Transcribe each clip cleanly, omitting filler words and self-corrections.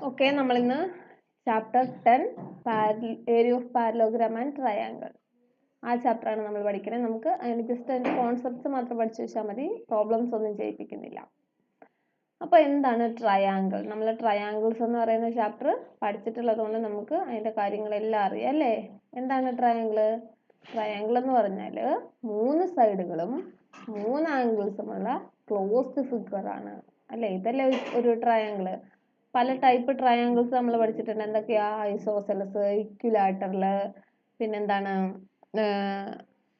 Okay, നമ്മളിന്ന് chapter 10 area of parallelogram and triangle ആ ചാപ്റ്ററാണ് നമ്മൾ പഠിക്കുന്നത്. നമുക്ക് അതിന് ജസ്റ്റ് അതിൻ്റെ കോൺസെപ്റ്റ്സ് മാത്രം പഠിച്ചു വെച്ചാൽ മതി, പ്രോബ്ലംസ് ഒന്നും ചെയ്യിപ്പിക്കുന്നില്ല. അപ്പോൾ എന്താണ് ട്രയാങ്കിൾ? നമ്മൾ ട്രയാങ്കിൾസ് എന്ന് പറയുന്ന ചാപ്റ്റർ പഠിച്ചിട്ടുള്ളത് കൊണ്ട് നമുക്ക് അതിൻ്റെ കാര്യങ്ങളെല്ലാം അറിയാം അല്ലേ. എന്താണ് ട്രയാങ്കിൾ? ട്രയാങ്കിൾ എന്ന് പറഞ്ഞാൽ 3 സൈഡുകളും 3 ആംഗിൾസുമുള്ള ക്ലോസ്ഡ് ഫിഗറാണ് അല്ലേ. ഇതല്ലേ ഒരു ട്രയാങ്കിൾ. പല ടൈപ്പ് ട്രയാങ്കിൾസ് നമ്മൾ പഠിച്ചിട്ടുണ്ട്. എന്തൊക്കെയാ? ഐസോസെലസ്, ഇക്വിലാറ്ററൽ, പിന്നെന്താണ്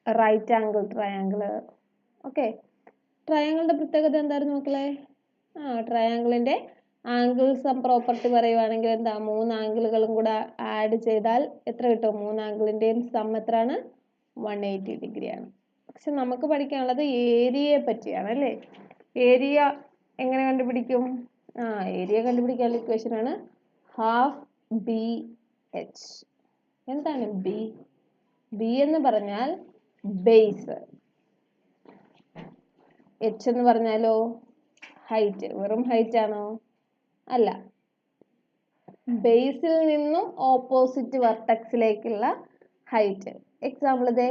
റൈറ്റ് ആംഗിൾ ട്രയാങ്കിൾ. ഓക്കെ, ട്രയാങ്കിളിൻ്റെ പ്രത്യേകത എന്തായിരുന്നു മക്കളെ? ട്രയാങ്കിളിൻ്റെ ആംഗിൾ സം പ്രോപ്പർട്ടി പറയുവാണെങ്കിൽ എന്താ? 3 ആംഗിളുകളും കൂടെ ആഡ് ചെയ്താൽ എത്ര കിട്ടും? 3 ആംഗിളിൻ്റെയും സം എത്രയാണ്? 180 ഡിഗ്രിയാണ്. പക്ഷെ നമുക്ക് പഠിക്കാനുള്ളത് ഏരിയയെ പറ്റിയാണ് അല്ലേ. ഏരിയ എങ്ങനെ കണ്ടുപിടിക്കും? ഏരിയ കണ്ടുപിടിക്കാനുള്ള ഇക്വേഷനാണ് ഹാഫ് ബി എച്ച്. എന്താണ് ബി? ബി എന്ന് പറഞ്ഞാൽ ബേസ്, എച്ച് എന്ന് പറഞ്ഞാലോ ഹൈറ്റ്. വെറും ഹൈറ്റ് ആണോ? അല്ല, ബേസിൽ നിന്നും ഓപ്പോസിറ്റ് വെർട്ടെക്സിലേക്കുള്ള ഹൈറ്റ്. എക്സാമ്പിൾ ഇതേ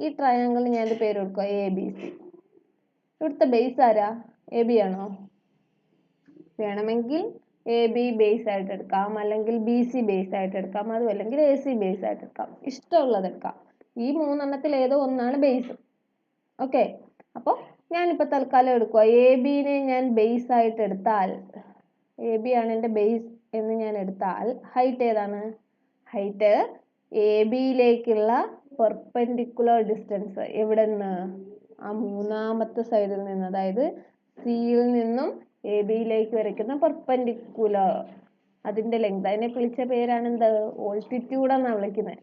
ഈ ട്രയാങ്കിളിന് ഞാൻ പേര് കൊടുക്കുക ABC. ഇവിടുത്തെ ബേസ് ആരാ? AB ആണോ? വേണമെങ്കിൽ AB ബേസ് ആയിട്ട് എടുക്കാം, അല്ലെങ്കിൽ BC ബേസ് ആയിട്ട് എടുക്കാം, അതും അല്ലെങ്കിൽ AC ബേസ് ആയിട്ട് എടുക്കാം. ഇഷ്ടമുള്ളത് എടുക്കാം. ഈ 3 എണ്ണത്തിൽ ഏതോ ഒന്നാണ് ബേസ്. ഓക്കെ, അപ്പോൾ ഞാനിപ്പോൾ തൽക്കാലം എടുക്കുക ABനെ ഞാൻ ബേസ് ആയിട്ട് എടുത്താൽ, AB ആണ് എൻ്റെ ബേസ് എന്ന് ഞാൻ എടുത്താൽ ഹൈറ്റ് ഏതാണ്? ഹൈറ്റ് ABയിലേക്കുള്ള പെർപെൻഡിക്കുലർ ഡിസ്റ്റൻസ്. എവിടെ നിന്ന്? ആ 3ാമത്തെ സൈഡിൽ നിന്ന്, അതായത് സിയിൽ നിന്നും ABയിലേക്ക് വരയ്ക്കുന്ന പെർപെൻഡിക്കുലർ, അതിൻ്റെ ലെങ്ത്. അതിനെ വിളിച്ച പേരാണ് എന്ത്? ഓൾട്ടിറ്റ്യൂഡ് എന്നാണ് വിളിക്കുന്നത്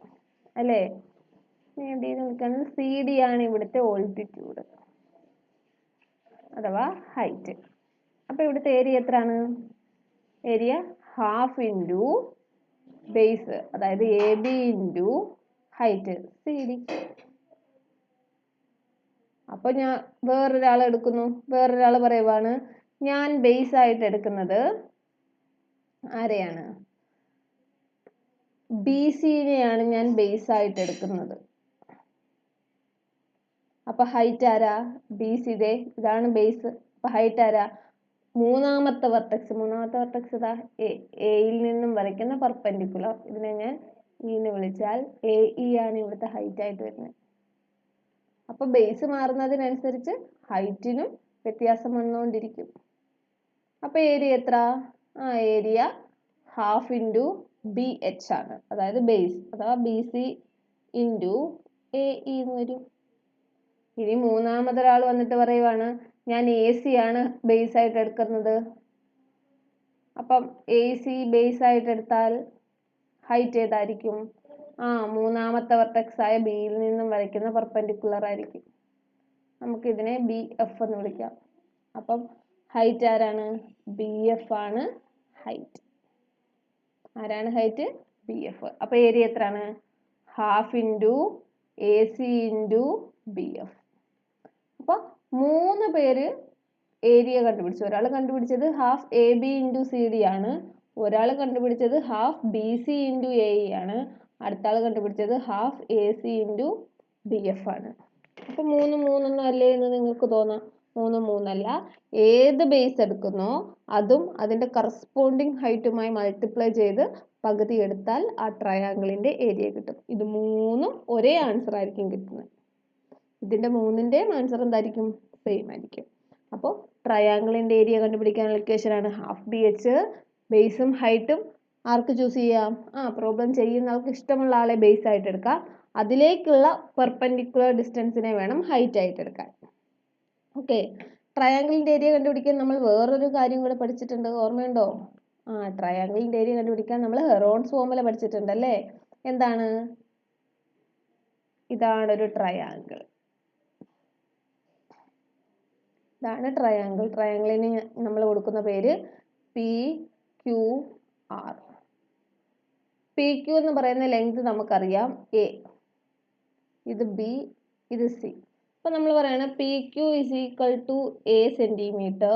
അല്ലേ. വിളിക്കുന്നത് CD ആണ് ഇവിടുത്തെ ഓൾട്ടിറ്റ്യൂഡ് അഥവാ ഹൈറ്റ്. അപ്പോൾ ഇവിടുത്തെ ഏരിയ എത്രയാണ്? ഏരിയ ഹാഫ് ഇൻറ്റു ബേസ്, അതായത് AB ഇൻറ്റു ഹൈറ്റ് CD. അപ്പോൾ ഞാൻ വേറൊരാൾ എടുക്കുന്നു, വേറൊരാൾ പറയുവാണ് ഞാൻ ബേസ് ആയിട്ട് എടുക്കുന്നത് ആരെയാണ്? BCനെയാണ് ഞാൻ ബേസ് ആയിട്ട് എടുക്കുന്നത്. അപ്പൊ ഹൈറ്റ് ആരാ? BC. ഇതാണ് ബേസ്. അപ്പൊ ഹൈറ്റ് ആരാ? 3ാമത്തെ വെർട്ടെക്സ്. 3ാമത്തെ വെർട്ടെക്സ് ഇതാ എയിൽ നിന്നും വരയ്ക്കുന്ന പെർപെൻഡിക്കുലർ. ഇതിനെ ഞാൻ എന്ന് വിളിച്ചാൽ AE ആണ് ഇവിടുത്തെ ഹൈറ്റ് ആയിട്ട് വരുന്നത്. അപ്പൊ ബേസ് മാറുന്നതിനനുസരിച്ച് ഹൈറ്റിനും വ്യത്യാസം വന്നുകൊണ്ടിരിക്കും. അപ്പൊ ഏരിയ എത്ര? ഏരിയ ഹാഫ് ഇൻറ്റു BH ആണ്, അതായത് ബേസ് അഥവാ BC ഇൻറ്റു AE എന്ന് വരും. ഇനി 3ാമതൊരാൾ വന്നിട്ട് പറയുവാണ് ഞാൻ AC ആണ് ബേസ് ആയിട്ട് എടുക്കുന്നത്. അപ്പം AC ബേസ് ആയിട്ട് എടുത്താൽ ഹൈറ്റ് ഏതായിരിക്കും? 3ാമത്തെ വെർട്ടെക്സ് ആയ Bയിൽ നിന്നും വരയ്ക്കുന്ന പെർപെൻഡിക്കുലർ ആയിരിക്കും. നമുക്കിതിനെ BF എന്ന് വിളിക്കാം. അപ്പം ഹൈറ്റ് ആരാണ്? BF ആണ് ഹൈറ്റ്. ആരാണ് ഹൈറ്റ്? BF. അപ്പോൾ ഏരിയ എത്രയാണ്? Half into AC into BF. അപ്പോൾ 3 പേര് ഏരിയ കണ്ടുപിടിച്ചു. ഒരാൾ കണ്ടുപിടിച്ചത് ഹാഫ് AB ഇൻറ്റു CD ആണ്, ഒരാൾ കണ്ടുപിടിച്ചത് ഹാഫ് BC ഇൻറ്റു AE ആണ്, അടുത്ത ആൾ കണ്ടുപിടിച്ചത് ഹാഫ് AC ഇൻറ്റു BF ആണ്. അപ്പോൾ 3 3 അല്ലേ എന്ന് നിങ്ങൾക്ക് തോന്നാം. 3 3 അല്ല. ഏത് ബേസ് എടുക്കുന്നോ അതും അതിൻ്റെ കറസ്പോണ്ടിങ് ഹൈറ്റുമായി മൾട്ടിപ്ലൈ ചെയ്ത് പകുതി എടുത്താൽ ആ ട്രയാങ്കിളിൻ്റെ ഏരിയ കിട്ടും. ഇത് 3ഉം ഒരേ ആൻസർ ആയിരിക്കും കിട്ടുന്നത്. ഇതിൻ്റെ 3ൻ്റെയും ആൻസർ എന്തായിരിക്കും? സെയിം ആയിരിക്കും. അപ്പോൾ ട്രയാങ്കിളിൻ്റെ ഏരിയ കണ്ടുപിടിക്കാനുള്ള ഇക്വേഷനാണ് ഹാഫ് BH. ബേസും ഹൈറ്റും ആർക്ക് ചൂസ് ചെയ്യാം? പ്രോബ്ലം ചെയ്യുന്ന ആൾക്ക് ഇഷ്ടമുള്ള ആളെ ബേസ് ആയിട്ട് എടുക്കാം. അതിലേക്കുള്ള പെർപെൻഡിക്കുലർ ഡിസ്റ്റൻസിനെ വേണം ഹൈറ്റ് ആയിട്ട് എടുക്കാൻ. ഓക്കെ, ട്രയാങ്കിളിൻ്റെ ഏരിയ കണ്ടുപിടിക്കാൻ നമ്മൾ വേറൊരു കാര്യം കൂടെ പഠിച്ചിട്ടുണ്ട്, ഓർമ്മയുണ്ടോ? ട്രയാങ്കിളിൻ്റെ ഏരിയ കണ്ടുപിടിക്കാൻ നമ്മൾ ഹെറോൺസ് ഫോർമുല പഠിച്ചിട്ടുണ്ട് അല്ലേ. എന്താണ്? ഇതാണൊരു ട്രയാങ്കിൾ. ഇതാണ് ട്രയാങ്കിൾ. ട്രയാങ്കിളിന് നമ്മൾ കൊടുക്കുന്ന പേര് PQR. PQ എന്ന് പറയുന്ന ലെങ്ത് നമുക്കറിയാം A, ഇത് B, ഇത് C. അപ്പോൾ നമ്മൾ പറയണം PQ is equal to A centimetre,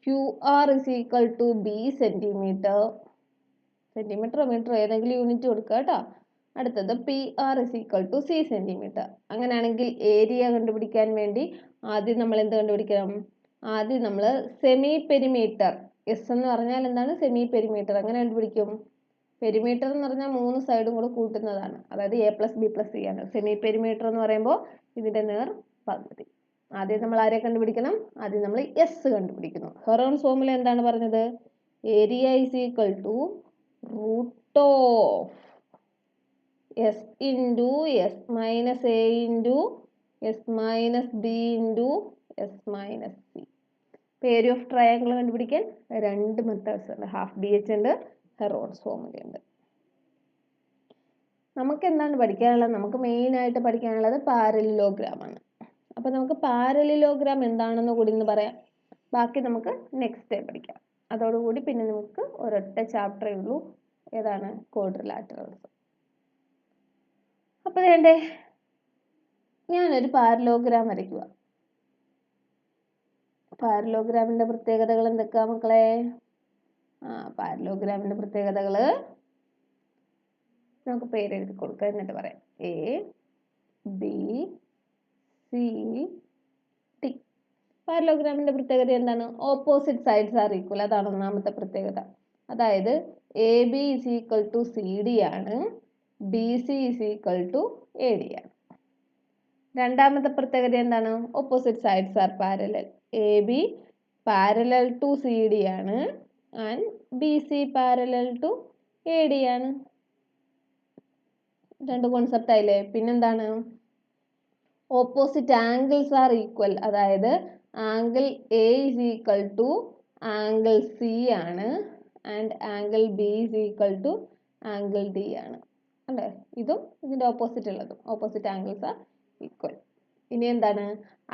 QR is equal to B centimetre. സെന്റിമീറ്ററോ മീറ്ററോ ഏതെങ്കിലും യൂണിറ്റ് കൊടുക്കുക കേട്ടോ. അടുത്തത് PR is equal to C centimetre. അങ്ങനെയാണെങ്കിൽ ഏരിയ കണ്ടുപിടിക്കാൻ വേണ്ടി ആദ്യം നമ്മൾ എന്ത് കണ്ടുപിടിക്കണം? ആദ്യം നമ്മൾ സെമി പെരിമീറ്റർ. എസ് എന്ന് പറഞ്ഞാൽ എന്താണ്? Semi perimeter. എങ്ങനെ കണ്ടുപിടിക്കും? പെരിമീറ്റർ എന്ന് പറഞ്ഞാൽ 3 സൈഡും കൂടെ കൂട്ടുന്നതാണ്. അതായത് A+B+C ആണ്. സെമി പെരിമീറ്റർ എന്ന് പറയുമ്പോൾ ഇതിന്റെ നേർ പകുതി. ആദ്യം നമ്മൾ ആരെ കണ്ടുപിടിക്കണം? ആദ്യം നമ്മൾ എസ് കണ്ടുപിടിക്കുന്നു. ഹെറോൺസ് ഫോർമുല എന്താണ് പറഞ്ഞത്? Area is equal to root of S into S minus A into S minus B into S minus C. Area of triangle കണ്ടുപിടിക്കാൻ 2 മെത്തേഡ്സ് ഉണ്ട്. ഹാഫ് BH ഉണ്ട്, ഹെറോൺസ് ഫോർമുല ഉണ്ട്. നമുക്ക് എന്താണ് പഠിക്കാനുള്ളത്? നമുക്ക് മെയിൻ ആയിട്ട് പഠിക്കാനുള്ളത് പാരലിലോഗ്രാം ആണ്. അപ്പോൾ നമുക്ക് പാരലിലോഗ്രാം എന്താണെന്ന് കൂടി ഒന്ന് പറയാം. ബാക്കി നമുക്ക് നെക്സ്റ്റ് ഡേ പഠിക്കാം. അതോടുകൂടി പിന്നെ നമുക്ക് ഒരൊറ്റ ചാപ്റ്ററേ ഉള്ളൂ. ഏതാണ്? ക്വാഡ്രിലാറ്ററൽസ്. അപ്പോൾ വേണ്ടേ ഞാനൊരു പാരലോഗ്രാം വരയ്ക്കുക. പാരലോഗ്രാമിന്റെ പ്രത്യേകതകൾ എന്തൊക്കെയാ മക്കളെ? പാരലോഗ്രാമിന്റെ പ്രത്യേകതകൾ നമുക്ക് പേരെഴുതി കൊടുക്കാം, എന്നിട്ട് പറയാം. ABCD. പാരലോഗ്രാമിന്റെ പ്രത്യേകത എന്താണ്? Opposite sides R equal. അതാണ് ഒന്നാമത്തെ പ്രത്യേകത. അതായത് AB is equal to CD ആണ്, BC is equal to AD ആണ്. രണ്ടാമത്തെ പ്രത്യേകത എന്താണ്? Opposite sides are parallel. AB parallel to CD ആണ് and BC parallel to AD ആണ്. 2 കോൺസെപ്റ്റ് ആയില്ലേ? പിന്നെന്താണ്? Opposite angles are equal. അതായത് angle A is equal to angle C ആണ് and angle B is equal to angle D ആണ്. അല്ലേ? ഇതും ഇതിന്റെ ഓപ്പോസിറ്റ് ഉള്ളതും ഓപ്പോസിറ്റ് ആംഗിൾസ് ആർ ഈക്വൽ. ഇനി എന്താണ്?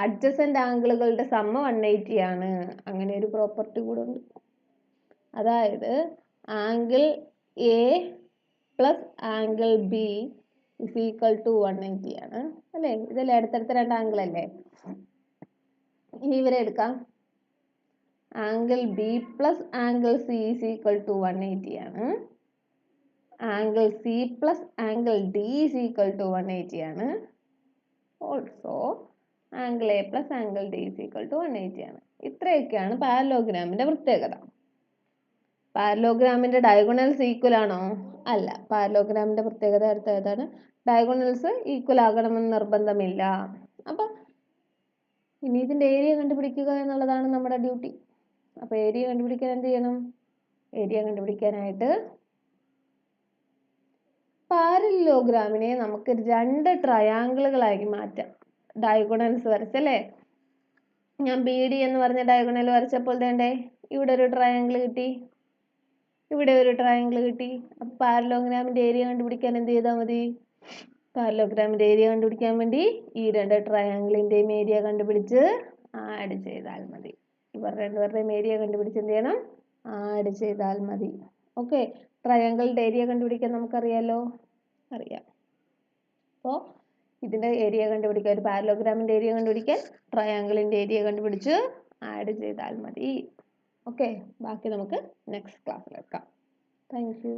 അഡ്ജസന്റ് ആംഗിളുകളുടെ സമ്മ 180 ആണ്. അങ്ങനെ ഒരു പ്രോപ്പർട്ടി കൂടെ ഉണ്ട്. അതായത് angle A plus angle B is equal to 180 ആണ്. അല്ലേ? ഇതല്ലേ അടുത്തടുത്ത 2 ആംഗിൾ അല്ലേ? ഇനി ഇവരെ എടുക്കാം. Angle B plus angle C is equal to 180 ആണ്. Angle C plus angle D is equal to 180 ആണ്. Also angle A plus angle D is equal to 180 ആണ്. ഇത്രയൊക്കെയാണ് പാരലോഗ്രാമിന്റെ പ്രത്യേകത. പാരലോഗ്രാമിന്റെ ഡയഗണൽസ് ഈക്വൽ ആണോ? അല്ല. പാരലോഗ്രാമിന്റെ പ്രത്യേകത അടുത്ത ഏതാണ്? ഡയഗണൽസ് ഈക്വൽ ആകണമെന്ന് നിർബന്ധമില്ല. അപ്പം ഇനി ഇതിന്റെ ഏരിയ കണ്ടുപിടിക്കുക എന്നുള്ളതാണ് നമ്മുടെ ഡ്യൂട്ടി. അപ്പോൾ ഏരിയ കണ്ടുപിടിക്കാൻ എന്ത് ചെയ്യണം? ഏരിയ കണ്ടുപിടിക്കാനായിട്ട് പാരലോഗ്രാമിനെ നമുക്ക് 2 ട്രയാങ്കിളുകളായി മാറ്റാം. ഡയഗണൽസ് വരച്ചല്ലേ? ഞാൻ BD എന്ന് പറഞ്ഞ ഡയഗണൽ വരച്ചപ്പോൾ വേണ്ടേ ഇവിടെ ഒരു ട്രയാങ്കിൾ കിട്ടി, ഇവിടെ ഒരു ട്രയാങ്കിൾ കിട്ടി. അപ്പോൾ പാരലോഗ്രാമിന്റെ ഏരിയ കണ്ടുപിടിക്കാൻ എന്ത് ചെയ്താൽ മതി? പാരലോഗ്രാമിന്റെ ഏരിയ കണ്ടുപിടിക്കാൻ വേണ്ടി ഈ 2 ട്രയാങ്കിളിന്റെയും ഏരിയ കണ്ടുപിടിച്ച് ആഡ് ചെയ്താൽ മതി. ഇവർ രണ്ടുപേരുടെയും ഏരിയ കണ്ടുപിടിച്ച് എന്ത് ചെയ്യണം? ആഡ് ചെയ്താൽ മതി. ഓക്കെ. ട്രയാങ്കിളിന്റെ ഏരിയ കണ്ടുപിടിക്കാൻ നമുക്കറിയാലോ? അറിയാം. അപ്പോൾ ഇതിന്റെ ഏരിയ കണ്ടുപിടിക്കാൻ, ഒരു പാരലോഗ്രാമിന്റെ ഏരിയ കണ്ടുപിടിക്കാൻ ട്രയാങ്കിളിന്റെ ഏരിയ കണ്ടുപിടിച്ച് ആഡ് ചെയ്താൽ മതി. ഓക്കെ. ബാക്കി നമുക്ക് നെക്സ്റ്റ് ക്ലാസ്സിൽ എടുക്കാം. Thank you.